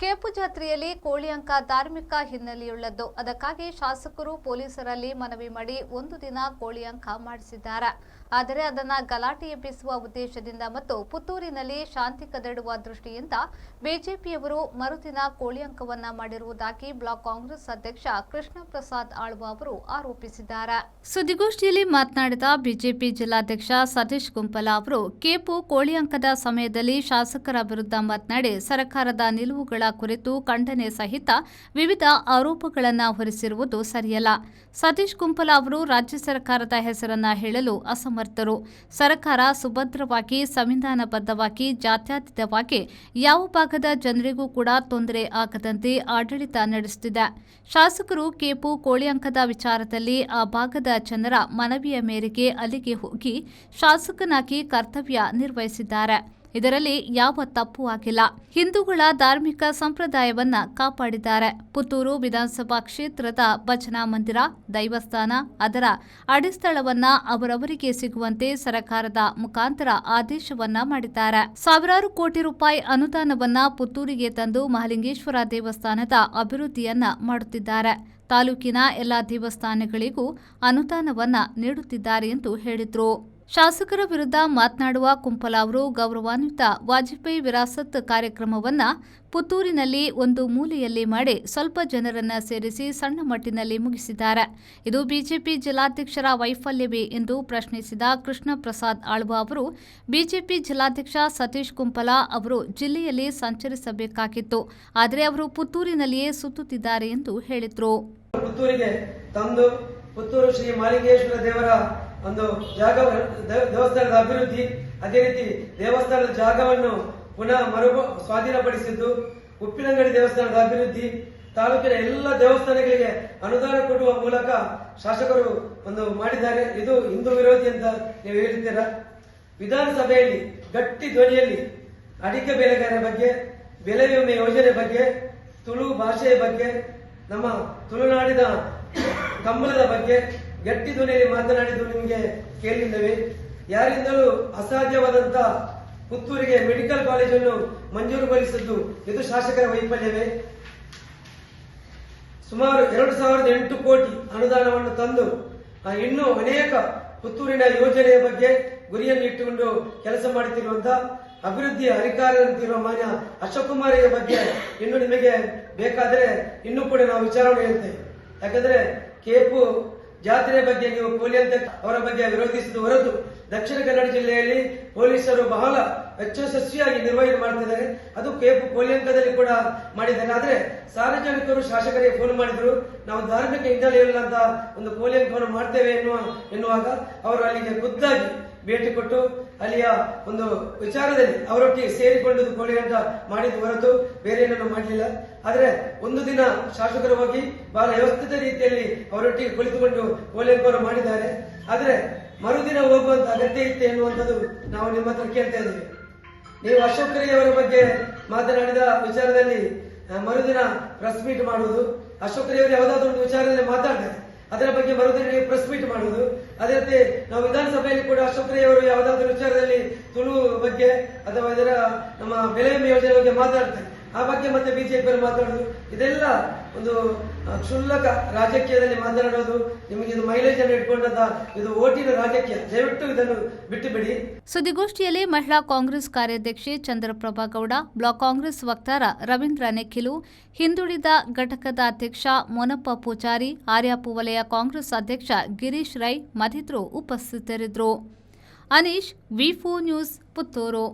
ಕೇಪು ಜಾತ್ರೆಯಲ್ಲಿ ಕೋಳಿ ಅಂಕ ಧಾರ್ಮಿಕ ಹಿನ್ನೆಲೆಯುಳ್ಳದ್ದು. ಅದಕ್ಕಾಗಿ ಶಾಸಕರು ಪೊಲೀಸರಲ್ಲಿ ಮನವಿ ಮಾಡಿ ಒಂದು ದಿನ ಕೋಳಿ ಅಂಕ ಮಾಡಿಸಿದ್ದಾರೆ. ಆದರೆ ಅದನ್ನು ಗಲಾಟೆ ಎಬ್ಬಿಸುವ ಉದ್ದೇಶದಿಂದ ಮತ್ತು ಪುತ್ತೂರಿನಲ್ಲಿ ಶಾಂತಿ ಕದಡುವ ದೃಷ್ಟಿಯಿಂದ ಬಿಜೆಪಿಯವರು ಮರುದಿನ ಕೋಳಿ ಅಂಕವನ್ನ ಮಾಡಿರುವುದಾಗಿ ಬ್ಲಾಕ್ ಕಾಂಗ್ರೆಸ್ ಅಧ್ಯಕ್ಷ ಕೃಷ್ಣ ಪ್ರಸಾದ್ ಆಳ್ವ ಅವರು ಆರೋಪಿಸಿದ್ದಾರೆ. ಸುದ್ದಿಗೋಷ್ಠಿಯಲ್ಲಿ ಮಾತನಾಡಿದ ಬಿಜೆಪಿ ಜಿಲ್ಲಾಧ್ಯಕ್ಷ ಸತೀಶ್ ಗುಂಪಲ ಅವರು ಕೇಪು ಕೋಳಿ ಅಂಕದ ಸಮಯದಲ್ಲಿ ಶಾಸಕರ ವಿರುದ್ಧ ಮಾತನಾಡಿ ಸರ್ಕಾರದ ನಿಲುವುಗಳ ಕುರಿತು ಖಂಡನೆ ಸಹಿತ ವಿವಿಧ ಆರೋಪಗಳನ್ನು ಹೊರಿಸಿರುವುದು ಸರಿಯಲ್ಲ. ಸತೀಶ್ ಗುಂಪಲ ಅವರು ರಾಜ್ಯ ಸರ್ಕಾರದ ಹೆಸರನ್ನ ಹೇಳಲು ಅಸಮರ್ಥರು. ಸರ್ಕಾರ ಸುಭದ್ರವಾಗಿ ಸಂವಿಧಾನಬದ್ಧವಾಗಿ ಜಾತ್ಯತೀತವಾಗಿ ಯಾವ ಭಾಗದ ಜನರಿಗೂ ಕೂಡ ತೊಂದರೆ ಆಗದಂತೆ ಆಡಳಿತ ನಡೆಸುತ್ತಿದೆ. ಶಾಸಕರು ಕೇಪು ಕೋಳಿ ಅಂಕದ ವಿಚಾರದಲ್ಲಿ ಆ ಭಾಗದ ಜನರ ಮನವಿಯ ಮೇರೆಗೆ ಅಲ್ಲಿಗೆ ಹೋಗಿ ಶಾಸಕನಾಗಿ ಕರ್ತವ್ಯ ನಿರ್ವಹಿಸಿದ್ದಾರೆ. ಇದರಲ್ಲಿ ಯಾವ ತಪ್ಪು ಆಗಿಲ್ಲ. ಹಿಂದೂಗಳ ಧಾರ್ಮಿಕ ಸಂಪ್ರದಾಯವನ್ನ ಕಾಪಾಡಿದ್ದಾರೆ. ಪುತ್ತೂರು ವಿಧಾನಸಭಾ ಕ್ಷೇತ್ರದ ಭಜನಾ ಮಂದಿರ, ದೈವಸ್ಥಾನ, ಅದರ ಅಡಿಸ್ಥಳವನ್ನ ಅವರವರಿಗೆ ಸಿಗುವಂತೆ ಸರ್ಕಾರದ ಮುಖಾಂತರ ಆದೇಶವನ್ನ ಮಾಡಿದ್ದಾರೆ. ಸಾವಿರಾರು ಕೋಟಿ ರೂಪಾಯಿ ಅನುದಾನವನ್ನ ಪುತ್ತೂರಿಗೆ ತಂದು ಮಹಾಲಿಂಗೇಶ್ವರ ದೇವಸ್ಥಾನದ ಅಭಿವೃದ್ಧಿಯನ್ನ ಮಾಡುತ್ತಿದ್ದಾರೆ. ತಾಲೂಕಿನ ಎಲ್ಲಾ ದೇವಸ್ಥಾನಗಳಿಗೂ ಅನುದಾನವನ್ನ ನೀಡುತ್ತಿದ್ದಾರೆ ಎಂದು ಹೇಳಿದರು. ಶಾಸಕರ ವಿರುದ್ಧ ಮಾತನಾಡುವ ಕುಂಪಲ ಅವರು ಗೌರವಾನ್ವಿತ ವಾಜಪೇಯಿ ವಿರಾಸತ್ ಕಾರ್ಯಕ್ರಮವನ್ನ ಪುತ್ತೂರಿನಲ್ಲಿ ಒಂದು ಮೂಲೆಯಲ್ಲಿ ಮಾಡಿ ಸ್ವಲ್ಪ ಜನರನ್ನ ಸೇರಿಸಿ ಸಣ್ಣ ಮಟ್ಟಿನಲ್ಲಿ ಮುಗಿಸಿದ್ದಾರೆ. ಇದು ಬಿಜೆಪಿ ಜಿಲ್ಲಾಧ್ಯಕ್ಷರ ವೈಫಲ್ಯವೇ ಎಂದು ಪ್ರಶ್ನಿಸಿದ ಕೃಷ್ಣ ಪ್ರಸಾದ್ ಆಳ್ವ ಅವರು ಬಿಜೆಪಿ ಜಿಲ್ಲಾಧ್ಯಕ್ಷ ಸತೀಶ್ ಗುಂಪಲ ಅವರು ಜಿಲ್ಲೆಯಲ್ಲಿ ಸಂಚರಿಸಬೇಕಾಗಿತ್ತು. ಆದರೆ ಅವರು ಪುತ್ತೂರಿನಲ್ಲಿಯೇ ಸುತ್ತುತ್ತಿದ್ದಾರೆ ಎಂದು ಹೇಳಿದರು. ಪುತ್ತೂರು ಶ್ರೀ ಮಹಾಲಿಂಗೇಶ್ವರ ದೇವರ ಒಂದು ಜಾಗ, ದೇವಸ್ಥಾನದ ಅಭಿವೃದ್ಧಿ, ಅದೇ ರೀತಿ ದೇವಸ್ಥಾನದ ಜಾಗವನ್ನು ಪುನಃ ಸ್ವಾಧೀನಪಡಿಸಿದ್ದು, ಉಪ್ಪಿನಂಗಡಿ ದೇವಸ್ಥಾನದ ಅಭಿವೃದ್ಧಿ, ತಾಲೂಕಿನ ಎಲ್ಲ ದೇವಸ್ಥಾನಗಳಿಗೆ ಅನುದಾನ ಕೊಡುವ ಮೂಲಕ ಶಾಸಕರು ಒಂದು ಮಾಡಿದ್ದಾರೆ. ಇದು ಹಿಂದೂ ವಿರೋಧಿ ಅಂತ ನೀವು ಹೇಳಿದ್ದೀರಾ. ವಿಧಾನಸಭೆಯಲ್ಲಿ ಗಟ್ಟಿ ಧ್ವನಿಯಲ್ಲಿ ಅಡಿಕೆ ಬೆಳೆಗಾರರ ಬಗ್ಗೆ, ಬೆಳೆ ವಿಮೆ ಯೋಜನೆ ಬಗ್ಗೆ, ತುಳು ಭಾಷೆಯ ಬಗ್ಗೆ, ನಮ್ಮ ತುಳುನಾಡಿನ ಕಂಬಳದ ಬಗ್ಗೆ ಗಟ್ಟಿ ಧ್ವನಿಯಲ್ಲಿ ಮಾತನಾಡಿದ್ದು ನಿಮಗೆ ಕೇಳಿದ್ದೇವೆ. ಯಾರಿಂದಲೂ ಅಸಾಧ್ಯವಾದಂತ ಪುತ್ತೂರಿಗೆ ಮೆಡಿಕಲ್ ಕಾಲೇಜನ್ನು ಮಂಜೂರುಗೊಳಿಸಿದ್ದು ಇದು ಶಾಸಕರ ವೈಫಲ್ಯವೇ. ಸುಮಾರು 2008 ಕೋಟಿ ಅನುದಾನವನ್ನು ತಂದು ಇನ್ನೂ ಅನೇಕ ಪುತ್ತೂರಿನ ಯೋಜನೆಯ ಬಗ್ಗೆ ಗುರಿಯನ್ನು ಇಟ್ಟುಕೊಂಡು ಕೆಲಸ ಮಾಡುತ್ತಿರುವಂತಹ ಅಭಿವೃದ್ಧಿಯ ಅಧಿಕಾರಿಯಾಗಿರುವ ಮಾನ್ಯ ಅಶೋಕ್ ಕುಮಾರ್ ಬಗ್ಗೆ ಇನ್ನು ನಿಮಗೆ ಬೇಕಾದರೆ ಇನ್ನೂ ಕೂಡ ನಾವು ವಿಚಾರಣೆ ಹೇಳ್ತೇವೆ. ಯಾಕಂದ್ರೆ ಕೇಪು ಜಾತ್ರೆ ಬಗ್ಗೆ ನೀವು ಕೋಳಿ ಅಂತ ಅವರ ಬಗ್ಗೆ ವಿರೋಧಿಸಿದ ಹೊರತು ದಕ್ಷಿಣ ಕನ್ನಡ ಜಿಲ್ಲೆಯಲ್ಲಿ ಪೊಲೀಸರು ಬಹಳ ಯಶಸ್ವಿಯಾಗಿ ನಿರ್ವಹಣೆ ಮಾಡ್ತಿದ್ದಾರೆ. ಅದು ಕೇಪು ಕೋಳಿ ಅಂಕದಲ್ಲಿ ಕೂಡ ಮಾಡಿದ್ದಾರೆ. ಆದ್ರೆ ಸಾರ್ವಜನಿಕರು ಶಾಸಕರಿಗೆ ಫೋನ್ ಮಾಡಿದ್ರು, ನಾವು ಧಾರ್ಮಿಕ ಹಿನ್ನೆಲೆಯುಳ್ಳಂತ ಒಂದು ಕೋಳಿ ಅಂಕವನ್ನು ಮಾಡ್ತೇವೆ ಎನ್ನುವಾಗ ಅವರು ಅಲ್ಲಿಗೆ ಖುದ್ದಾಗಿ ಭೇಟಿ ಕೊಟ್ಟು ಅಲ್ಲಿಯ ಒಂದು ವಿಚಾರದಲ್ಲಿ ಅವರೊಟ್ಟಿಗೆ ಸೇರಿಕೊಂಡು ಕೋಳಿ ಅಂಕ ಮಾಡಿದ ಹೊರತು ಬೇರೆ ಏನನ್ನು ಮಾಡಲಿಲ್ಲ. ಆದ್ರೆ ಒಂದು ದಿನ ಶಾಸಕರು ಹೋಗಿ ಬಹಳ ವ್ಯವಸ್ಥಿತ ರೀತಿಯಲ್ಲಿ ಅವರೊಟ್ಟಿಗೆ ಕುಳಿತುಕೊಂಡು ಕೋಳಿ ಅಂಕವನ್ನು ಮಾಡಿದ್ದಾರೆ. ಆದ್ರೆ ಮರುದಿನ ಹೋಗುವಂತ ಅಗತ್ಯ ಇತ್ತೆ ಎನ್ನುವಂಥದ್ದು ನಾವು ನಿಮ್ಮ ಹತ್ರ ಕೇಳ್ತಾ ಇದ್ದೇವೆ. ನೀವು ಅಶೋಕ್ ಅವರ ಬಗ್ಗೆ ಮಾತನಾಡಿದ ವಿಚಾರದಲ್ಲಿ ಮರುದಿನ ಪ್ರೆಸ್ ಮೀಟ್ ಮಾಡುವುದು, ಅಶೋಕ್ ಅವರು ಯಾವುದಾದ್ರೂ ಒಂದು ವಿಚಾರದಲ್ಲಿ ಮಾತಾಡ್ತಾರೆ, ಅದರ ಬಗ್ಗೆ ಮರುದಿನ ನೀವು ಪ್ರೆಸ್ ಮೀಟ್ ಮಾಡುವುದು. ಅದೇ ರೀತಿ ನಾವು ವಿಧಾನಸಭೆಯಲ್ಲಿ ಕೂಡ ಅಶೋಕ್ ಅವರು ಯಾವುದಾದ್ರೂ ವಿಚಾರದಲ್ಲಿ ತುಳು ಬಗ್ಗೆ ಅಥವಾ ಇದರ ನಮ್ಮ ಬೆಳೆ ವಿಮೆ ಯೋಜನೆ ಬಗ್ಗೆ ಮಾತಾಡ್ತಾರೆ, ಆ ಬಗ್ಗೆ ಮತ್ತೆ ಬಿಜೆಪಿಯಲ್ಲಿ ಮಾತಾಡೋದು, ಇದೆಲ್ಲ ಒಂದು ಕ್ಷುಲ್ಲಕ ರಾಜಕೀಯದಲ್ಲಿ ಮಾತನಾಡೋದು. ನಿಮಗೆ ಇದು ಮೈಲೇಜ್ ಅನ್ನು ಇಟ್ಕೊಂಡಂತ ಇದು ಓಟಿನ ರಾಜಕೀಯ. ದಯವಿಟ್ಟು ಇದನ್ನು ಬಿಟ್ಟು ಬಿಡಿ. ಸುದ್ದಿಗೋಷ್ಠಿಯಲ್ಲಿ ಮಹಿಳಾ ಕಾಂಗ್ರೆಸ್ ಕಾರ್ಯಾಧ್ಯಕ್ಷೆ ಚಂದ್ರಪ್ರಭಾ ಗೌಡ, ಬ್ಲಾಕ್ ಕಾಂಗ್ರೆಸ್ ವಕ್ತಾರ ರವೀಂದ್ರ ನೆಖಿಲು, ಹಿಂದುಳಿದ ಘಟಕದ ಅಧ್ಯಕ್ಷ ಮೊನಪ್ಪ ಪೂಜಾರಿ, ಆರ್ಯಾಪು ವಲಯ ಕಾಂಗ್ರೆಸ್ ಅಧ್ಯಕ್ಷ ಗಿರೀಶ್ ರೈ ಮತ್ತಿತರರು ಉಪಸ್ಥಿತರಿದ್ದರು. ಅನೀಶ್, ವಿ4 ನ್ಯೂಸ್, ಪುತ್ತೂರು.